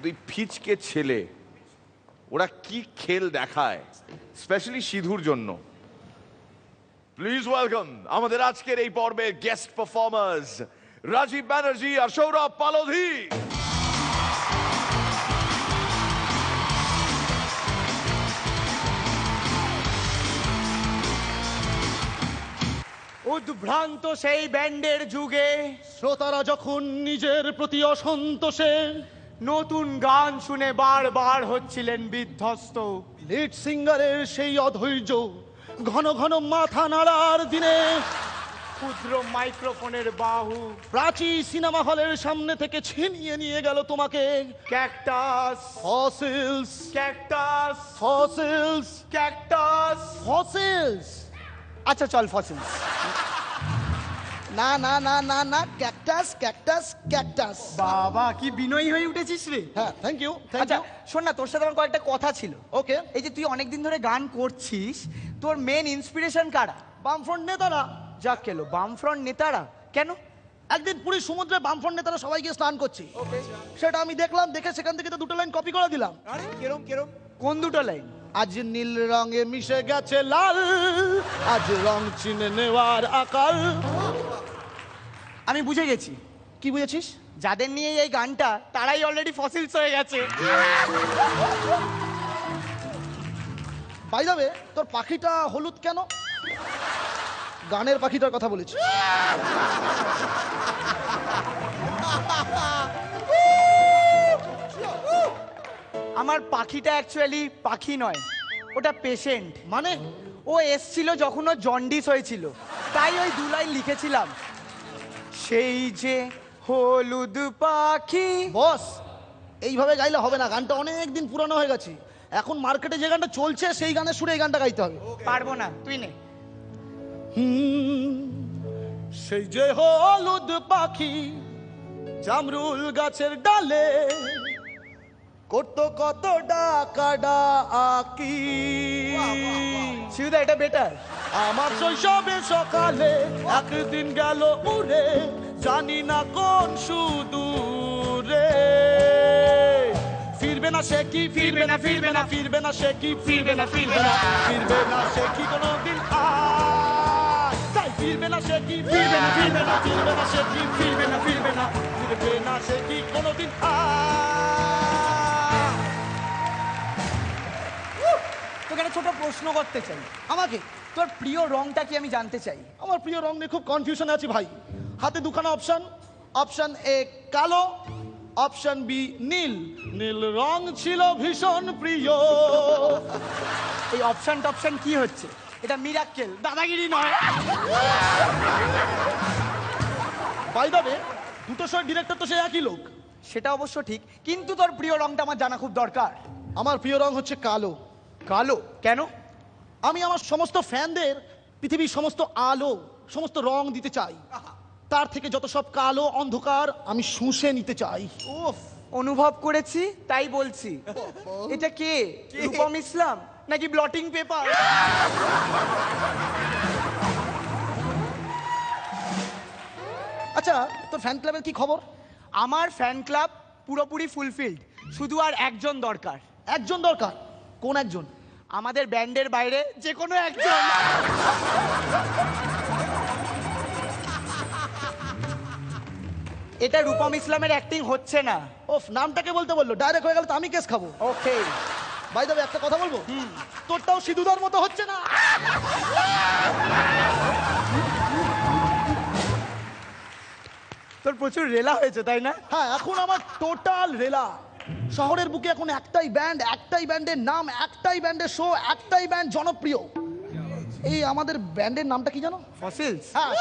দুই ফিচকে ছেলে ওরা কি খেল দেখায় স্পেশালি সিধুর জন্য। প্লিজ ওয়েলকাম আমাদের আজকের এই পর্বের গেস্ট পারফর্মার্স রাজীব ব্যানার্জি আর সৌরভ পালোধি। উদ্ভ্রান্ত সেই ব্যান্ডের যুগে শ্রোতারা যখন নিজের প্রতি অসন্তোষে নতুন গান শুনে বারবার হচ্ছিলেন বিধ্বস্ত। লিড সিঙ্গারের সেই অধৈর্য ঘন ঘন মাথা নাড়ার দিনে ক্ষুদ্র মাইক্রোফোনের বাহু প্রাচী সিনেমা হলের সামনে থেকে ছিনিয়ে নিয়ে গেল তোমাকে। Cactus fossils, cactus fossils, cactus. Fossils. আচ্ছা চল ফসিলস। না না না না না, ক্যাকটাস ক্যাকটাস ক্যাকটাস। বাবা কি বিনয়ী হয়ে উঠেছিস রে। হ্যাঁ, থ্যাংক ইউ, থ্যাংক আচ্ছা ইউ। শোন না, তোর সাথে আমার কয়েকটা কথা ছিল। ওকে। এই যে তুই অনেকদিন ধরে গান করছিস, তোর মেন ইন্সপিরেশন কারা? বামফ্রন্ট নেতারা। যা কেলো বামফ্রন্ট নেতারা কেন? একদিন পুরী সমুদ্রে বামফ্রন্ট নেতারা সবাই গিয়ে স্নান করছে, সেটা আমি দেখলাম, দেখে সেখান থেকে তো দুটো লাইন কপি করে দিলাম। আরে কেরম কেরম? কোন দুটো লাইন? আজ নীল রঙে মিশে গেছে লাল, আজ রং চিনে নেওয়ার আকাল। আমি বুঝে গেছি। কি বুঝেছিস? যাদের নিয়ে এই গানটা তারাই অলরেডি ফসিলস হয়ে গেছে। বাই দ্য ওয়ে, তোর পাখিটা হলুদ কেন? গানের পাখিটার কথা বলেছি। আমার পাখিটা অ্যাকচুয়ালি পাখি নয়, ওটা পেশেন্ট। মানে? ও এসছিল যখন ও জন্ডিস হয়েছিল, তাই ওই দু লাইন লিখেছিলাম। সেই যে হলুদ পাখি। বস, এইভাবে গাইলে হবে না, গানটা অনেক দিন পুরানো হয়ে গেছে। এখন মার্কেটে যে গানটা চলছে সেই গানের সুরে এই গানটা গাইতে হবে। পারবো না, তুই নে। সেই যে হলুদ পাখি জামরুল গাছের ডালে করতো কত ডাকা ডাকি। শিউদা এটা বেটার। আমার শৈশবে সকালে একদিন গেল উড়ে, জানি না কোন সুদূরে। ফিরবে না সে কি, ফিরবে না, ফিরবে না, ফিরবে না সে কি, ফিরবে না, ফিরবে না, ফিরবে না সে কি কোনোদিন আর। তাই ফিরবে না সে কি, ফিরবে না, ফিরবে না, ফিরবে না সে কি, ফিরবে না, ফিরবে না, ফিরবে না সে কি কোনোদিন আর। তোকে একটা ছোট প্রশ্ন করতে চাই। আমাকে? তোর প্রিয় রংটা কি আমি জানতে চাই। আমার প্রিয় রং নিয়ে খুব কনফিউশন আছে ভাই। হাতে দুখানা অপশন, অপশন এ কালো, অপশন বি নীল। নীল রং ছিল ভীষণ প্রিয়। এই অপশন টপশন কি হচ্ছে? এটা মিরাক্কেল, দাদাগিরি নয়। বাই দ্য ওয়ে, দুটো শোর ডিরেক্টর তো সে একই লোক। সেটা অবশ্য ঠিক, কিন্তু তোর প্রিয় রংটা আমার জানা খুব দরকার। আমার প্রিয় রং হচ্ছে কালো। কালো কেন? আমি আমার সমস্ত ফ্যানদের পৃথিবীর সমস্ত আলো, সমস্ত রং দিতে চাই। তার থেকে যত সব কালো অন্ধকার আমি শুষে নিতে চাই। উফ, অনুভব করেছি তাই বলছি। এটা কে? রূপম ইসলাম নাকি ব্লটিং পেপার? আচ্ছা, তোর ফ্যান ক্লাবের কি খবর? আমার ফ্যান ক্লাব পুরোপুরি ফুলফিলড, শুধু আর একজন দরকার। একজন দরকার? কোন একজন? আমাদের ব্যান্ডের বাইরে যে কোনো একজন। এটা রূপম ইসলামের অ্যাক্টিং হচ্ছে না। ওফ, নামটাকে বলতে বললো, ডাইরেক্ট হয়ে গেল তো আমি কেস খাবো। ওকে ভাই দাদা একটা কথা বলবো, তোরটাও সিধুদার মতো হচ্ছে না। তোর প্রচুর রেলা হয়েছে তাই না? হ্যাঁ, এখন আমার টোটাল রেলা। শহরের বুকে এখন একটাই ব্যান্ড, একটাই ব্যান্ডের নাম, একটাই ব্যান্ডের শো, একটাই ব্যান্ড জনপ্রিয়। এই আমাদের ব্যান্ডের নামটা কি জানো? ফসিলস। হ্যাঁ,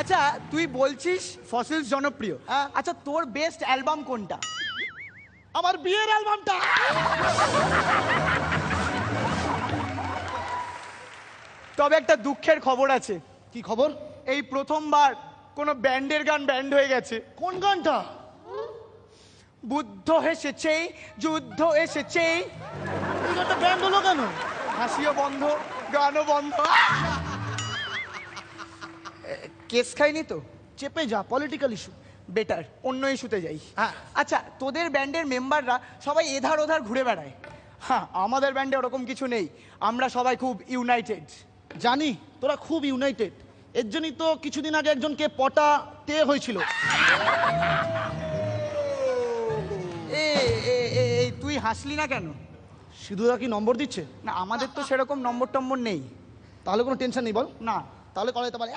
আচ্ছা তুই বলছিস ফসিলস জনপ্রিয়, হ্যাঁ। আচ্ছা তোর বেস্ট অ্যালবাম কোনটা? আমার বিয়ের অ্যালবামটা। তবে একটা দুঃখের খবর আছে। কি খবর? এই প্রথমবার কোন ব্যান্ডের গান ব্যান্ড হয়ে গেছে। কোন গানটা? বুদ্ধ এসেছে, যুদ্ধ এসেছে। এই গানটা ব্যান্ড হলো কেন? হাসিও বন্ধ, গানও বন্ধ। কেস খাইনি তো? চেপে যা, পলিটিক্যাল ইস্যু। বেটার, অন্য ইস্যুতে যাই। হ্যাঁ। আচ্ছা, তোদের ব্যান্ডের মেম্বাররা সবাই এধার ওধার ঘুরে বেড়ায়। হ্যাঁ, আমাদের ব্যান্ডে ওরকম কিছু নেই, আমরা সবাই খুব ইউনাইটেড। জানি তোরা খুব ইউনাইটেড, এর জন্যই তো কিছুদিন আগে একজনকে পটাতে হয়েছিল। এই তুই হাসলি না কেন? সিধুদা কি নম্বর দিচ্ছে? না, আমাদের তো সেরকম নম্বর টম্বর নেই। তাহলে কোনো টেনশন নেই বল। না। তাহলে করা যেতে পারে।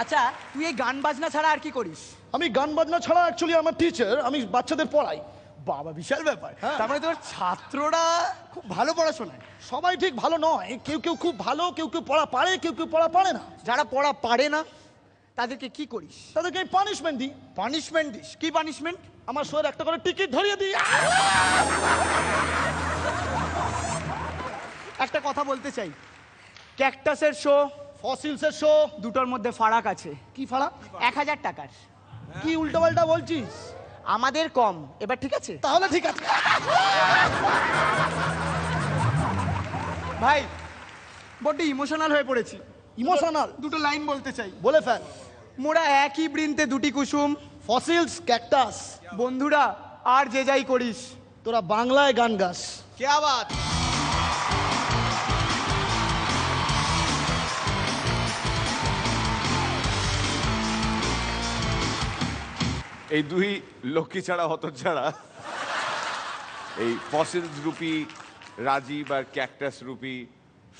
আচ্ছা, তুই এই গান বাজনা ছাড়া আর কি করিস? আমি গান বাজনা ছাড়া অ্যাকচুয়ালি আমার টিচার, আমি বাচ্চাদের পড়াই। বাবা, বিশাল ব্যাপার। হ্যাঁ। তার মানে তোর ছাত্ররা খুব ভালো পড়াশোনায়? সবাই ঠিক ভালো নয়, কেউ কেউ খুব ভালো, কেউ কেউ পড়া পারে, কেউ কেউ পড়া পারে না। যারা পড়া পারে না তাদেরকে কি করিস? তাদেরকে আমি পানিশমেন্ট দিই। Punishment this? কি পানিশমেন্ট? আমার শোয়ের একটা করে টিকিট ধরিয়ে দিই। একটা কথা বলতে চাই, ক্যাকটাসের শো, ফসিলসের শো, দুটোর মধ্যে ফারাক আছে। কি ফাড়া? 1000 টাকার। কি উল্টোপাল্টা বলছিস? আমাদের কম, এবার ঠিক আছে? তাহলে ঠিক আছে। ভাই, বড্ড ইমোশনাল হয়ে পড়েছি। ইমোশনাল? দুটো লাইন বলতে চাই। বলে ফেল। মোরা একই বৃন্তে দুটি কুসুম, ফসিলস, ক্যাকটাস, বন্ধুরা আর যে যাই করিস, তোরা বাংলায় গান গাস। কে আবার? এই দুই লক্ষ্মী ছাড়া হতচ্ছাড়া, এই ফসিলস রূপী রাজীব আর ক্যাকটাস রূপী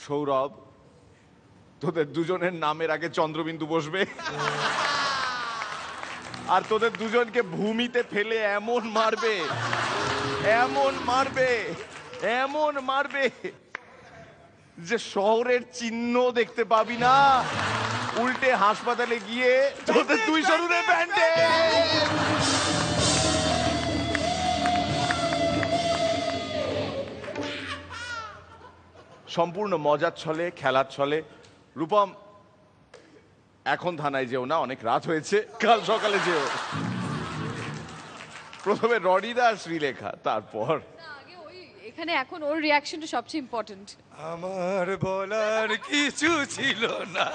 সৌরভ, তোদের দুজনের নামের আগে চন্দ্রবিন্দু বসবে, আর তোদের দুজনকে ভূমিতে ফেলে এমন মারবে, এমন মারবে, এমন মারবে যে শহরের চিহ্ন দেখতে পাবি না, উল্টে হাসপাতালে গিয়ে তোদের দুই সরুদের ব্যান্ডে। সম্পূর্ণ মজার ছলে, খেলার ছলে। রূপম, এখন থানায় যেও না, অনেক রাত হয়েছে, কাল সকালে যেও। প্রথমে রনিদা আর শ্রীলেখা, তারপর না, আগে ওই এখানে এখন ওর রিয়াকশনটা সবচেয়ে ইম্পর্টেন্ট। আমার বলার কিছু ছিল না।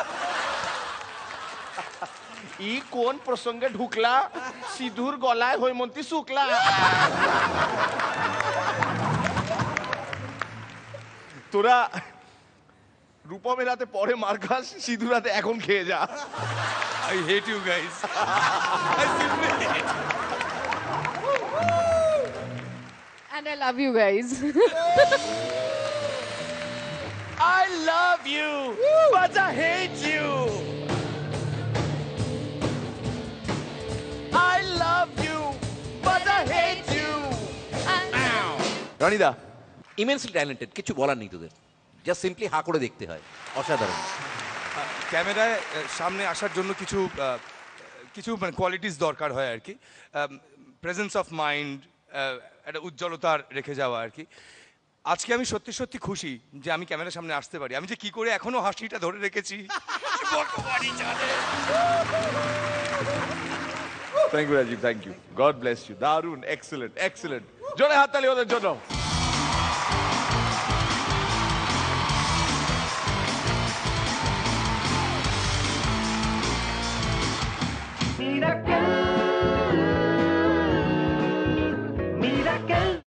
ই কোন প্রসঙ্গে ঢুকলা? সিধুর গলায় হৈমন্তী শুক্লা। তোরা রূপমের হাতে পরে মার খাস, সিধুর হাতে এখন খেয়ে যা। I hate you guys. I simply hate you. And I love you guys. I love you, but I hate you. I love you, but I hate you. রনিদা, ইমেন্সলি ট্যালেন্টেড, কিছু বলার নেই তোদের, জাস্ট সিম্পলি হা করে দেখতে হয়, অসাধারণ। ক্যামেরায় সামনে আসার জন্য কিছু কিছু মানে কোয়ালিটিস দরকার হয় আর কি। প্রেজেন্স অফ মাইন্ড, একটা উজ্জ্বলতার রেখে যাওয়া আর কি। আজকে আমি সত্যি সত্যি খুশি যে আমি ক্যামেরার সামনে আসতে পারি। আমি যে কি করে এখনো হাসিটা ধরে রেখেছি ভগবানই জানে। Thank you Rajiv, thank you, God bless you. দারুণ, এক্সেলেন্ট, এক্সেলেন্ট। জোরে হাততালি ওদের জন্য।